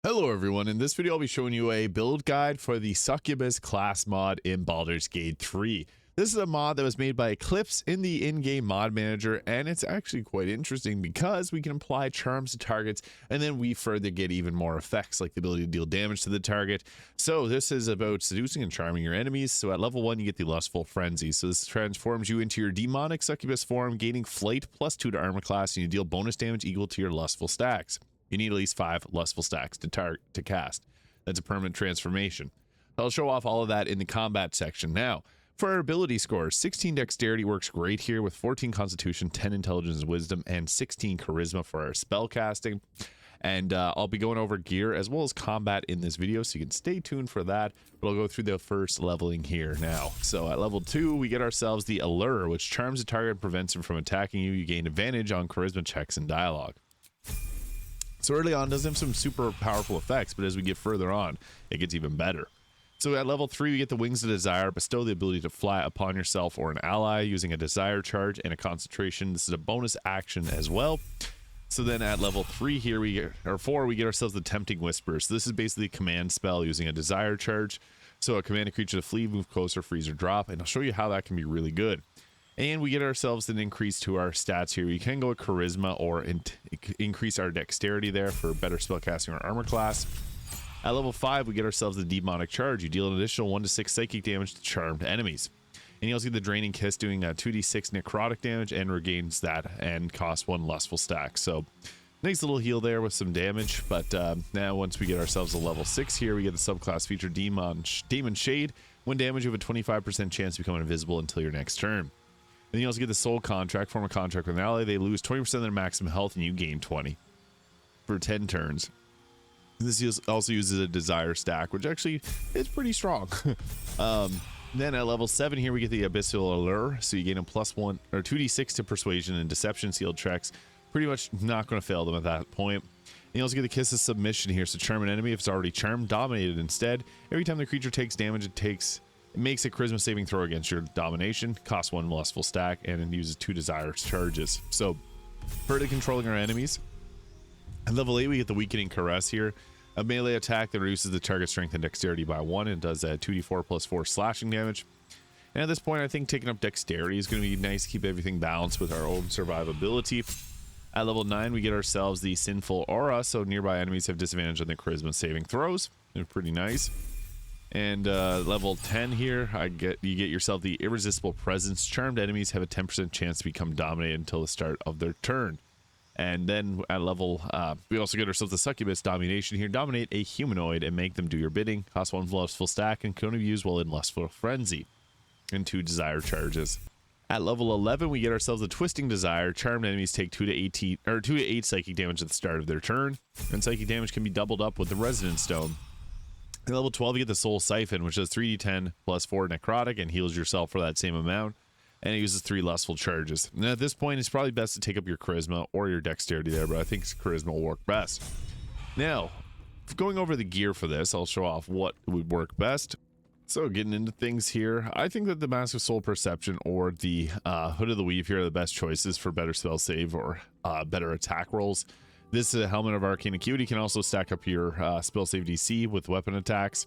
Hello everyone, in this video I'll be showing you a build guide for the Succubus class mod in Baldur's Gate 3. This is a mod that was made by Eclipse in the in-game mod manager, and it's actually quite interesting because we can apply charms to targets and then we further get even more effects like the ability to deal damage to the target. So this is about seducing and charming your enemies. So at level 1 you get the Lustful Frenzy. So this transforms you into your demonic succubus form, gaining flight +2 to armor class, and you deal bonus damage equal to your lustful stacks. You need at least 5 lustful stacks to cast. That's a permanent transformation. I'll show off all of that in the combat section. Now, for our ability scores, 16 dexterity works great here with 14 constitution, 10 intelligence and wisdom, and 16 charisma for our spell casting. And I'll be going over gear as well as combat in this video, so you can stay tuned for that. But I'll go through the first leveling here now. So at level 2, we get ourselves the Allure, which charms the target and prevents him from attacking you. You gain advantage on charisma checks and dialogue. So early on, it doesn't have some super powerful effects, but as we get further on, it gets even better. So at level 3, we get the Wings of Desire, bestow the ability to fly upon yourself or an ally using a desire charge and a concentration. This is a bonus action as well. So then at level 3 here, or 4, we get ourselves the Tempting Whisper. So this is basically a command spell using a desire charge. So a command a creature to flee, move closer, freeze, or drop, and I'll show you how that can be really good. And we get ourselves an increase to our stats here. We can go with charisma or increase our dexterity there for better spellcasting or armor class. At level 5, we get ourselves the demonic charge. You deal an additional 1 to 6 psychic damage to charmed enemies. And you also get the draining kiss, doing 2d6 necrotic damage, and regains that and costs 1 lustful stack. So nice little heal there with some damage. But now once we get ourselves a level 6 here, we get the subclass feature Demon Shade. When damaged, you have a 25% chance to become invisible until your next turn. Then you also get the Soul Contract. Form a contract with an ally. They lose 20% of their maximum health and you gain 20 for 10 turns. And this also uses a desire stack, which actually is pretty strong. Then at level 7 here, we get the Abyssal Allure. So you gain a +1 or 2d6 to persuasion and deception sealed checks. Pretty much not going to fail them at that point. And you also get the Kiss of Submission here. So charm an enemy if it's already charmed, dominated instead. Every time the creature takes damage, it makes a charisma saving throw against your domination, costs 1 lustful stack, and it uses 2 desire charges. So, further controlling our enemies. At level 8, we get the Weakening Caress here. A melee attack that reduces the target strength and dexterity by 1 and does 2d4 + 4 slashing damage. And at this point, I think taking up dexterity is going to be nice to keep everything balanced with our own survivability. At level 9, we get ourselves the Sinful Aura, so nearby enemies have disadvantage on their charisma saving throws. They're pretty nice. And level 10 here, you get yourself the Irresistible Presence. Charmed enemies have a 10% chance to become dominated until the start of their turn. And then at level, we also get ourselves the Succubus Domination here. Dominate a humanoid and make them do your bidding. Cost 1 lustful stack and can only be used while in Lustful Frenzy. And 2 desire charges. At level 11, we get ourselves the Twisting Desire. Charmed enemies take 2 to 8 psychic damage at the start of their turn. And psychic damage can be doubled up with the Resonance Stone. At level 12, you get the Soul Siphon, which does 3d10 + 4 necrotic and heals yourself for that same amount. And it uses 3 lustful charges. And at this point, it's probably best to take up your charisma or your dexterity there, but I think charisma will work best. Now, going over the gear for this, I'll show off what would work best. So getting into things here, I think that the Mask of Soul Perception or the Hood of the Weave here are the best choices for better spell save or better attack rolls. This Helmet of Arcane Acuity can also stack up your spell save DC with weapon attacks.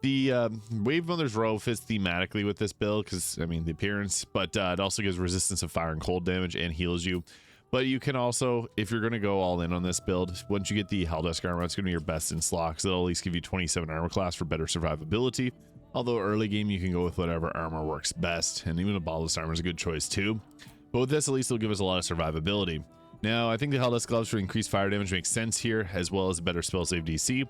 The Wave Mother's Robe fits thematically with this build because, I mean, the appearance, but it also gives resistance of fire and cold damage and heals you. But you can also, if you're going to go all in on this build, once you get the Helldusk armor, it's going to be your best in slot because it'll at least give you 27 armor class for better survivability. Although early game, you can go with whatever armor works best, and even a Baldur armor is a good choice too. But with this, at least it'll give us a lot of survivability. Now, I think the Helldusk gloves for increased fire damage makes sense here, as well as a better spell save DC.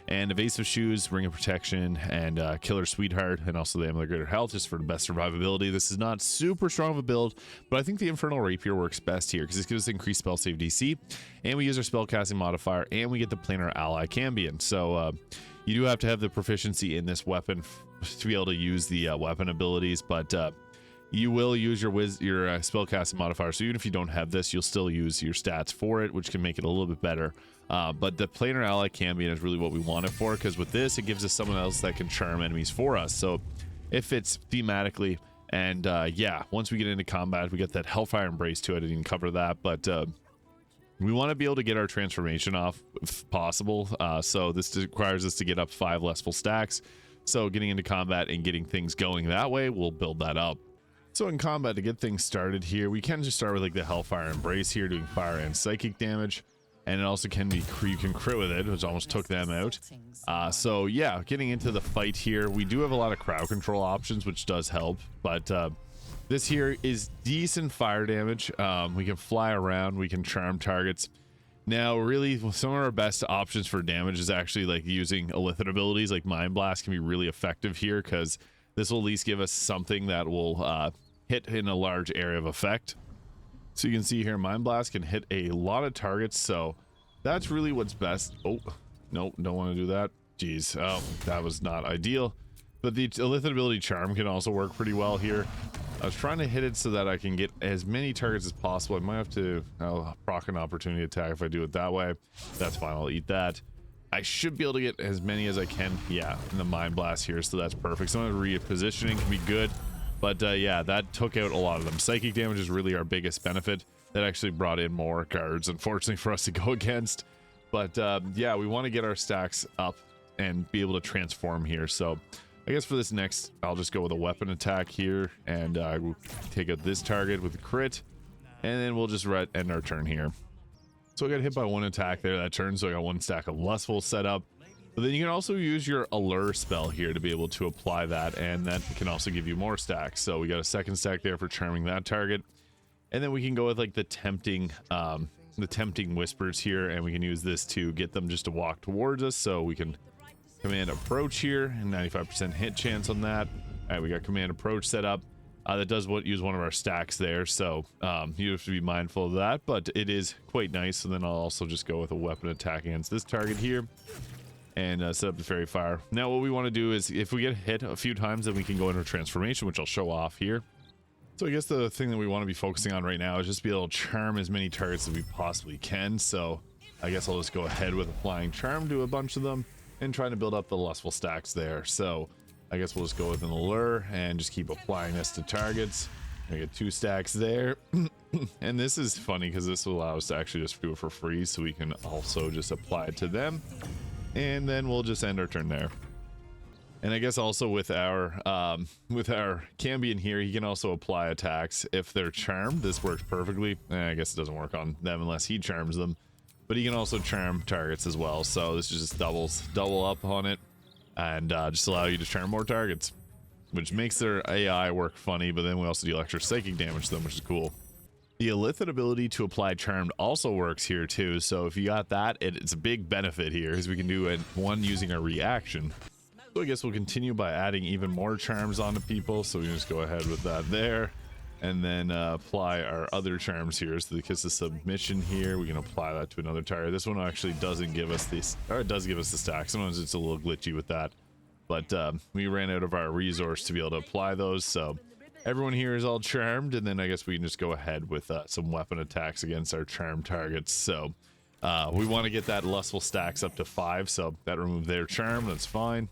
And Evasive Shoes, Ring of Protection, and Killer Sweetheart, and also the Amulet of Greater Health, just for the best survivability. This is not super strong of a build, but I think the Infernal Rapier works best here, because this gives us increased spell save DC, and we use our spellcasting modifier, and we get the Planar Ally Cambion. So, you do have to have the proficiency in this weapon to be able to use the weapon abilities, but you will use your spellcasting modifier. So even if you don't have this, you'll still use your stats for it, which can make it a little bit better. But the Planar Ally Cambion is really what we want it for, because with this, it gives us someone else that can charm enemies for us. So it fits thematically. And yeah, once we get into combat, we get that Hellfire Embrace to it. I didn't cover that, but We want to be able to get our transformation off if possible. So this requires us to get up 5 less full stacks. So getting into combat and getting things going that way, we'll build that up. So in combat, to get things started here, we can just start with like the Hellfire Embrace here, doing fire and psychic damage. And it also can be, you can crit with it, which almost took them out. So yeah, getting into the fight here, we do have a lot of crowd control options, which does help. But this here is decent fire damage. We can fly around, we can charm targets. Now, really, some of our best options for damage is actually like using Illithid abilities, like Mind Blast can be really effective here, because this will at least give us something that will hit in a large area of effect. So you can see here, Mind Blast can hit a lot of targets, so that's really what's best. Oh, no, don't want to do that. Jeez, oh, that was not ideal. But the Illithid ability Charm can also work pretty well here. I was trying to hit it so that I can get as many targets as possible. I might have to proc an opportunity attack if I do it that way. That's fine, I'll eat that. I should be able to get as many as I can, yeah, in the Mind Blast here, so that's perfect. Some of the repositioning can be good. But yeah, that took out a lot of them. Psychic damage is really our biggest benefit. That actually brought in more guards, unfortunately, for us to go against. But yeah, we want to get our stacks up and be able to transform here. So I guess for this next, I'll just go with a weapon attack here. And we'll take out this target with a crit. And then we'll just end our turn here. So I got hit by 1 attack there that turn. So I got 1 stack of Lustful set up. But then you can also use your Allure spell here to be able to apply that, and that can also give you more stacks. So we got a 2nd stack there for charming that target, and then we can go with like the tempting whispers here, and we can use this to get them just to walk towards us. So we can command approach here, and 95% hit chance on that. All right, we got command approach set up. That does use one of our stacks there, so you have to be mindful of that, but it is quite nice. So then I'll also just go with a weapon attack against this target here. And set up the Fairy Fire. Now what we want to do is, if we get hit a few times, then we can go into transformation, which I'll show off here. So I guess the thing that we want to be focusing on right now is just be able to charm as many targets as we possibly can. So I guess I'll just go ahead with applying charm to a bunch of them and trying to build up the lustful stacks there. So I guess we'll just go with an allure and just keep applying this to targets. I get 2 stacks there. And this is funny because this will allow us to actually just do it for free, so we can also just apply it to them. And then we'll just end our turn there. And I guess also with our Cambion here, he can also apply attacks if they're charmed. This works perfectly. I guess it doesn't work on them unless he charms them, but he can also charm targets as well. So this just double up on it, and just allow you to charm more targets, which makes their AI work funny. But then we also deal extra psychic damage to them, which is cool. The Illithid ability to apply Charmed also works here too, so if you got that, it's a big benefit here, as we can do it one using a reaction. So I guess we'll continue by adding even more charms onto people, so we can just go ahead with that there, and then apply our other charms here. So the Kiss of Submission here, we can apply that to another target. This one actually doesn't give us this, or it does give us the stack. Sometimes it's a little glitchy with that, but we ran out of our resource to be able to apply those, so everyone here is all charmed, and then I guess we can just go ahead with some weapon attacks against our charmed targets. So we want to get that lustful stacks up to 5, so that removes their charm. That's fine.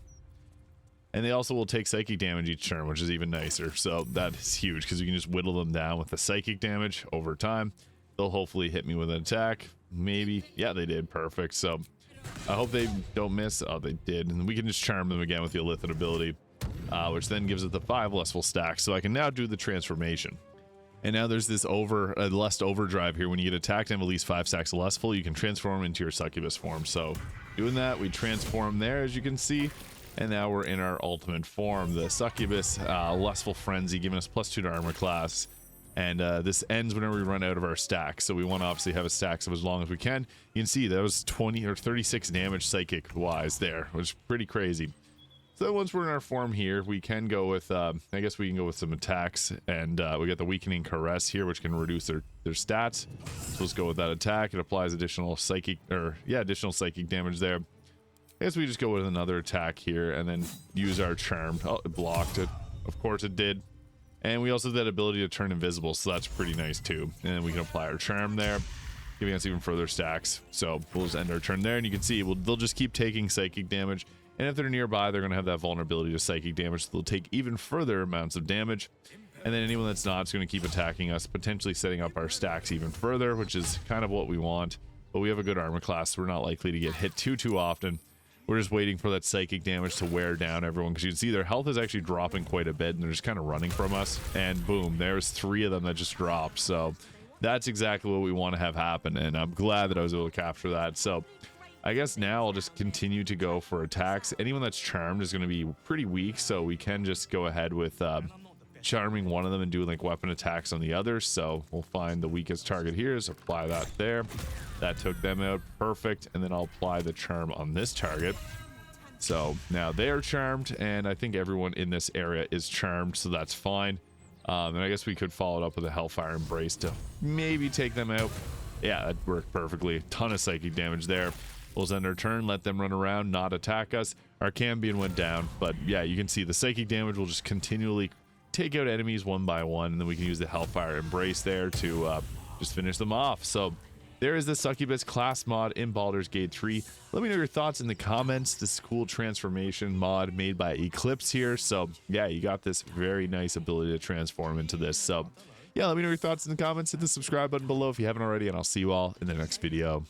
And they also will take psychic damage each turn, which is even nicer. So that is huge, because you can just whittle them down with the psychic damage over time. They'll hopefully hit me with an attack. Maybe. Yeah, they did. Perfect. So I hope they don't miss. Oh, they did. And we can just charm them again with the Illithid ability. Which then gives it the 5 lustful stacks, so I can now do the transformation. And now there's this lust overdrive here. When you get attacked and have at least 5 stacks of lustful, you can transform into your succubus form. So doing that, we transform there, as you can see, and now we're in our ultimate form, the succubus lustful frenzy, giving us +2 to armor class. And this ends whenever we run out of our stacks, so we want to obviously have a stack of as long as we can. You can see that was 20 or 36 damage psychic wise there, which is pretty crazy. So once we're in our form here, we can go with, I guess we can go with some attacks, and we got the Weakening Caress here, which can reduce their stats. So let's go with that attack. It applies additional psychic damage there. I guess we just go with another attack here, and then use our charm. Oh, it blocked it. Of course it did. And we also have that ability to turn invisible, so that's pretty nice too. And then we can apply our charm there, giving us even further stacks. So we'll just end our turn there, and you can see they'll just keep taking psychic damage. And if they're nearby, they're going to have that vulnerability to psychic damage, so they'll take even further amounts of damage. And then anyone that's not is going to keep attacking us, potentially setting up our stacks even further, which is kind of what we want. But we have a good armor class, so we're not likely to get hit too often. We're just waiting for that psychic damage to wear down everyone, because you can see their health is actually dropping quite a bit, and they're just kind of running from us. And boom, there's 3 of them that just dropped. So that's exactly what we want to have happen, and I'm glad that I was able to capture that. So I guess now I'll just continue to go for attacks. Anyone that's charmed is going to be pretty weak, so we can just go ahead with charming one of them and do like weapon attacks on the others. So we'll find the weakest target here, so apply that there. That took them out, perfect. And then I'll apply the charm on this target. So now they are charmed, and I think everyone in this area is charmed, so that's fine. And I guess we could follow it up with a Hellfire Embrace to maybe take them out. Yeah, that worked perfectly. Ton of psychic damage there. We'll end our turn, let them run around, not attack us. Our Cambion went down, but yeah, you can see the psychic damage will just continually take out enemies one by one, and then we can use the Hellfire Embrace there to just finish them off. So there is the Succubus class mod in Baldur's Gate 3. Let me know your thoughts in the comments. This cool transformation mod made by Eclipse here. So yeah, you got this very nice ability to transform into this. So yeah, let me know your thoughts in the comments. Hit the subscribe button below if you haven't already, and I'll see you all in the next video.